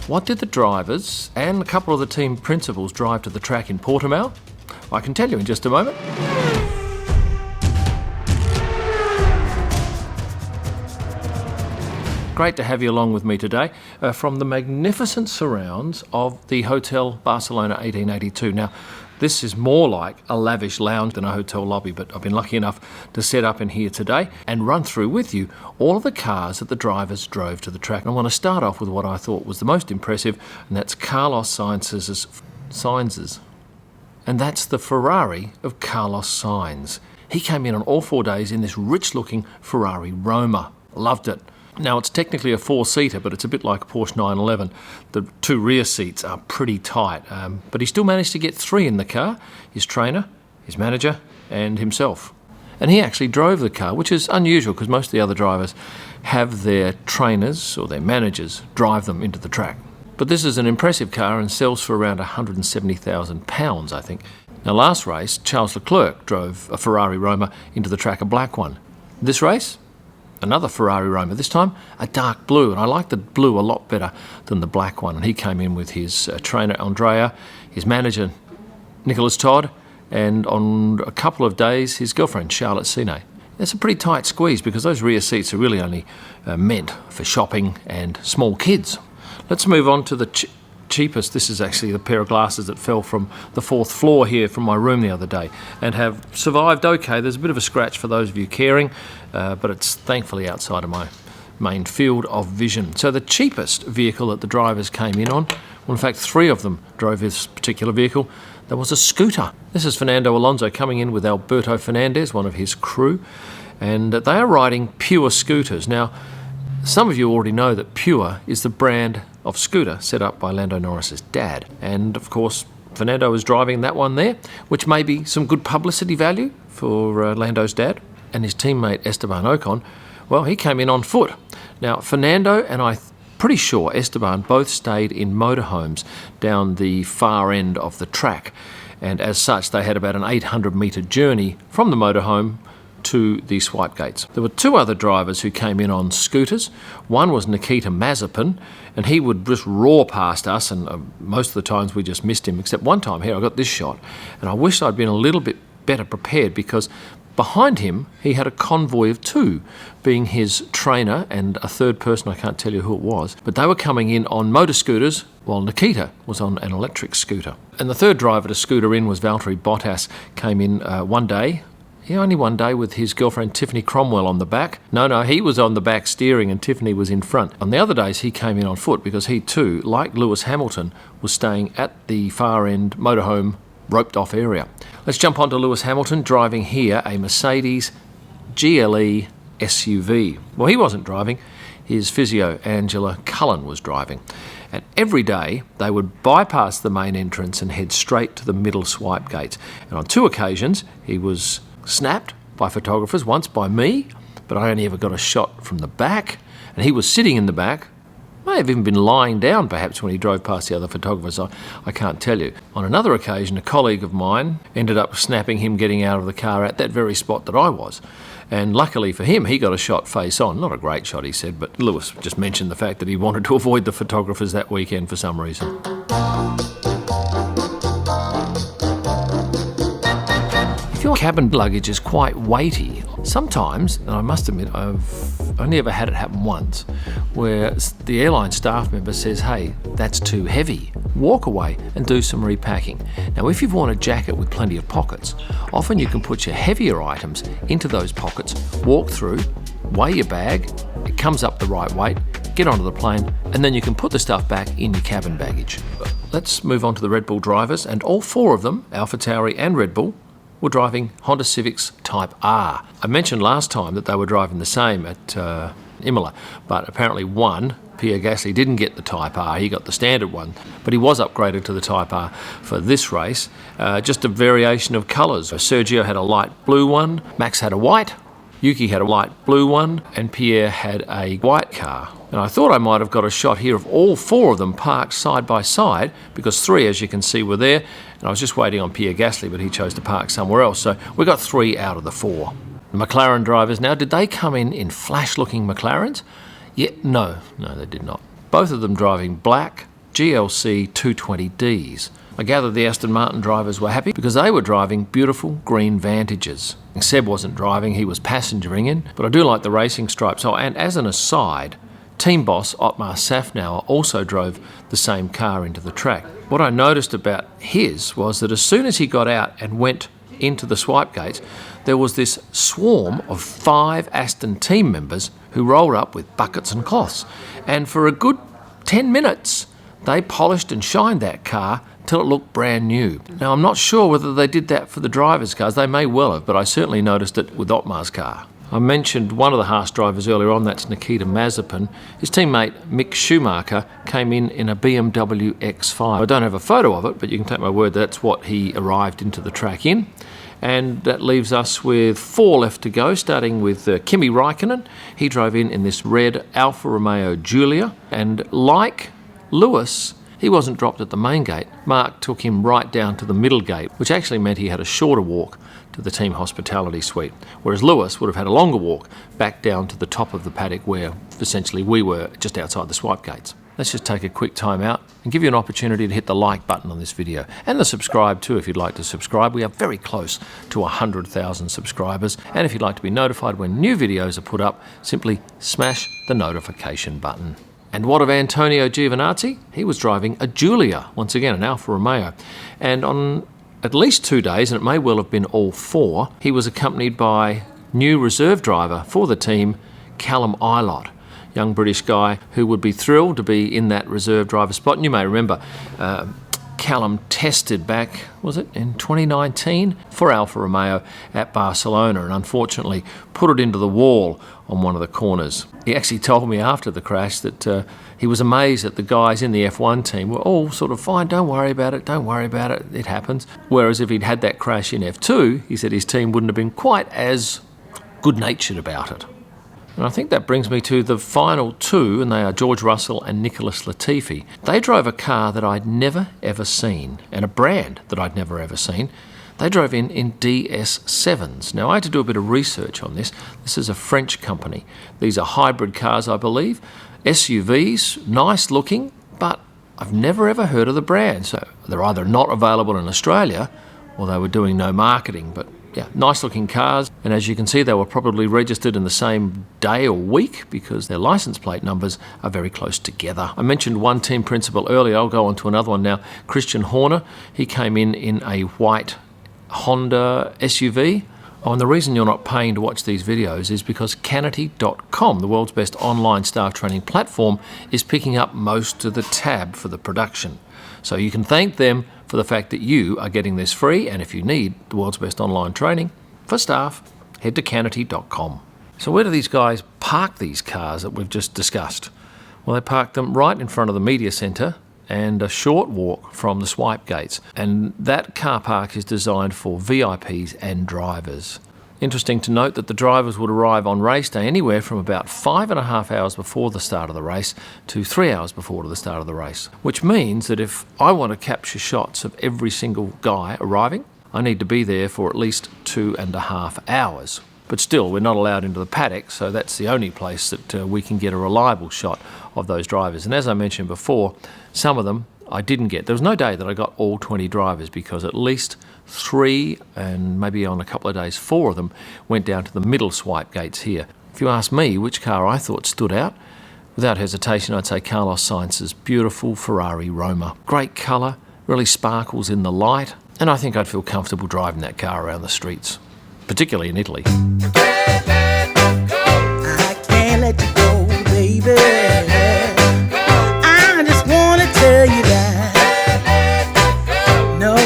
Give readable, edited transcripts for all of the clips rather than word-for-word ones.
What did the drivers and a couple of the team principals drive to the track in Portimao? I can tell you in just a moment. Great to have you along with me today from the magnificent surrounds of the Hotel Barcelona 1882. Now, this is more like a lavish lounge than a hotel lobby, but I've been lucky enough to set up in here today and run through with you all of the cars that the drivers drove to the track. And I want to start off with what I thought was the most impressive, and that's Carlos Sainz's. And that's the Ferrari of Carlos Sainz. He came in on all 4 days in this rich-looking Ferrari Roma. Loved it. Now, it's technically a four-seater, but it's a bit like a Porsche 911. The two rear seats are pretty tight, but he still managed to get three in the car: his trainer, his manager, and himself. And he actually drove the car, which is unusual because most of the other drivers have their trainers or their managers drive them into the track. But this is an impressive car and sells for around £170,000, I think. Now, last race, Charles Leclerc drove a Ferrari Roma into the track, a black one. This race, another Ferrari Roma, this time a dark blue, and I like the blue a lot better than the black one. And he came in with his trainer Andrea, his manager Nicholas Todd, and on a couple of days his girlfriend Charlotte Sine. It's a pretty tight squeeze because those rear seats are really only meant for shopping and small kids. Let's move on to the cheapest. This is actually the pair of glasses that fell from the fourth floor here from my room the other day and have survived okay. There's a bit of a scratch for those of you caring, but it's thankfully outside of my main field of vision. So the cheapest vehicle that the drivers came in on, well, in fact, three of them drove this particular vehicle. There was a scooter. This is Fernando Alonso coming in with Alberto Fernandez, one of his crew, and they are riding Pure scooters. Now, some of you already know that Pure is the brand of scooter set up by Lando Norris's dad. And of course, Fernando was driving that one there, which may be some good publicity value for Lando's dad. And his teammate Esteban Ocon, well, he came in on foot. Now, Fernando and I'm pretty sure Esteban both stayed in motorhomes down the far end of the track. And as such, they had about an 800-metre journey from the motorhome to the swipe gates. There were two other drivers who came in on scooters. One was Nikita Mazepin, and he would just roar past us, and most of the times we just missed him, except one time here I got this shot, and I wish I'd been a little bit better prepared because behind him he had a convoy of two, being his trainer and a third person, I can't tell you who it was, but they were coming in on motor scooters while Nikita was on an electric scooter. And the third driver to scooter in was Valtteri Bottas, came in one day. Only one day with his girlfriend Tiffany Cromwell on the back. No, he was on the back steering and Tiffany was in front. On the other days he came in on foot because he too, like Lewis Hamilton, was staying at the far end motorhome roped off area. Let's jump on to Lewis Hamilton driving here a Mercedes GLE SUV. Well, he wasn't driving. His physio Angela Cullen was driving. And every day they would bypass the main entrance and head straight to the middle swipe gates. And on two occasions he was snapped by photographers, once by me, but I only ever got a shot from the back, and he was sitting in the back, may have even been lying down perhaps when he drove past the other photographers, I can't tell you. On another occasion, a colleague of mine ended up snapping him getting out of the car at that very spot that I was, and luckily for him he got a shot face on. Not a great shot, he said, but Lewis just mentioned the fact that he wanted to avoid the photographers that weekend for some reason. If your cabin luggage is quite weighty, sometimes, and I must admit I've only ever had it happen once, where the airline staff member says, hey, that's too heavy, walk away and do some repacking. Now, if you've worn a jacket with plenty of pockets, often you can put your heavier items into those pockets, walk through, weigh your bag, it comes up the right weight, get onto the plane, and then you can put the stuff back in your cabin baggage. Let's move on to the Red Bull drivers, and all four of them, AlphaTauri and Red Bull, were driving Honda Civics Type R. I mentioned last time that they were driving the same at Imola, but apparently one, Pierre Gasly, didn't get the Type R. He got the standard one, but he was upgraded to the Type R for this race. Just a variation of colours. Sergio had a light blue one, Max had a white, Yuki had a light blue one, and Pierre had a white car. And I thought I might have got a shot here of all four of them parked side by side, because three, as you can see, were there, and I was just waiting on Pierre Gasly, but he chose to park somewhere else. So we got three out of the four. The McLaren drivers now, did they come in flash-looking McLarens? Yeah, no, they did not. Both of them driving black GLC 220Ds. I gather the Aston Martin drivers were happy because they were driving beautiful green Vantages. Seb wasn't driving, he was passengering in, but I do like the racing stripes. Oh, and as an aside, team boss Otmar Safnauer also drove the same car into the track. What I noticed about his was that as soon as he got out and went into the swipe gates, there was this swarm of 5 Aston team members who rolled up with buckets and cloths. And for a good 10 minutes, they polished and shined that car till it looked brand new. Now, I'm not sure whether they did that for the drivers' cars. They may well have, but I certainly noticed it with Otmar's car. I mentioned one of the Haas drivers earlier on, that's Nikita Mazepin. His teammate Mick Schumacher came in a BMW X5. I don't have a photo of it, but you can take my word that's what he arrived into the track in. And that leaves us with 4 left to go, starting with Kimi Raikkonen. He drove in this red Alfa Romeo Giulia, and like Lewis, he wasn't dropped at the main gate. Mark took him right down to the middle gate, which actually meant he had a shorter walk to the team hospitality suite, whereas Lewis would have had a longer walk back down to the top of the paddock where essentially we were just outside the swipe gates. Let's just take a quick time out and give you an opportunity to hit the like button on this video, and the subscribe too if you'd like to subscribe. We are very close to 100,000 subscribers, and if you'd like to be notified when new videos are put up, simply smash the notification button. And what of Antonio Giovannati? He was driving a Giulia, once again an Alfa Romeo, and on at least 2 days, and it may well have been all 4, he was accompanied by new reserve driver for the team, Callum Ilott, young British guy who would be thrilled to be in that reserve driver spot. And you may remember Callum tested back, was it in 2019, for Alfa Romeo at Barcelona, and unfortunately put it into the wall on one of the corners. He actually told me after the crash that he was amazed that the guys in the F1 team were all sort of fine, don't worry about it, it happens. Whereas if he'd had that crash in F2, he said his team wouldn't have been quite as good-natured about it. And I think that brings me to the final 2, and they are George Russell and Nicholas Latifi. They drove a car that I'd never ever seen, and a brand that I'd never ever seen. They drove in DS7s. Now, I had to do a bit of research on this. This is a French company. These are hybrid cars, I believe. SUVs, nice looking, but I've never ever heard of the brand. So they're either not available in Australia, or they were doing no marketing, but yeah, nice looking cars, and as you can see they were probably registered in the same day or week because their license plate numbers are very close together. I mentioned one team principal earlier, I'll go on to another one now. Christian Horner, he came in a white Honda SUV. Oh, and the reason you're not paying to watch these videos is because Canity.com, the world's best online staff training platform, is picking up most of the tab for the production. So you can thank them for the fact that you are getting this free, and if you need the world's best online training for staff, head to Canity.com. So where do these guys park these cars that we've just discussed? Well, they park them right in front of the media centre and a short walk from the swipe gates. And that car park is designed for VIPs and drivers. Interesting to note that the drivers would arrive on race day anywhere from about 5.5 hours before the start of the race to 3 hours before the start of the race. Which means that if I want to capture shots of every single guy arriving, I need to be there for at least 2.5 hours. But still, we're not allowed into the paddock, so that's the only place that we can get a reliable shot of those drivers. And as I mentioned before, some of them I didn't get. There was no day that I got all 20 drivers because at least 3, and maybe on a couple of days 4 of them, went down to the middle swipe gates here. If you ask me which car I thought stood out, without hesitation I'd say Carlos Sainz's beautiful Ferrari Roma. Great colour, really sparkles in the light, and I think I'd feel comfortable driving that car around the streets, particularly in Italy. I can't let you go, baby. I just want to tell you that. No.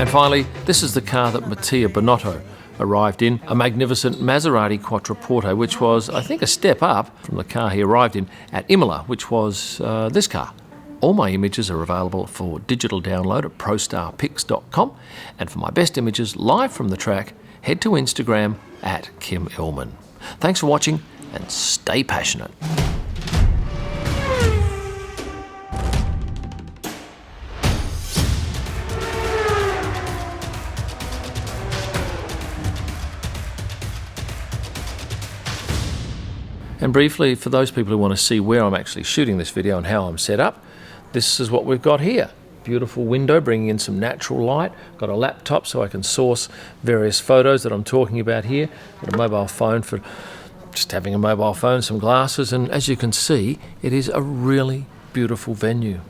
And finally, this is the car that Mattia Binotto arrived in, a magnificent Maserati Quattroporte, which was, I think, a step up from the car he arrived in at Imola, which was this car. All my images are available for digital download at prostarpics.com, and for my best images live from the track, head to Instagram at Kim Illman. Thanks for watching, and stay passionate. And briefly, for those people who want to see where I'm actually shooting this video and how I'm set up, this is what we've got here. Beautiful window bringing in some natural light. Got a laptop so I can source various photos that I'm talking about here. Got a mobile phone for just having a mobile phone, some glasses, and as you can see, it is a really beautiful venue.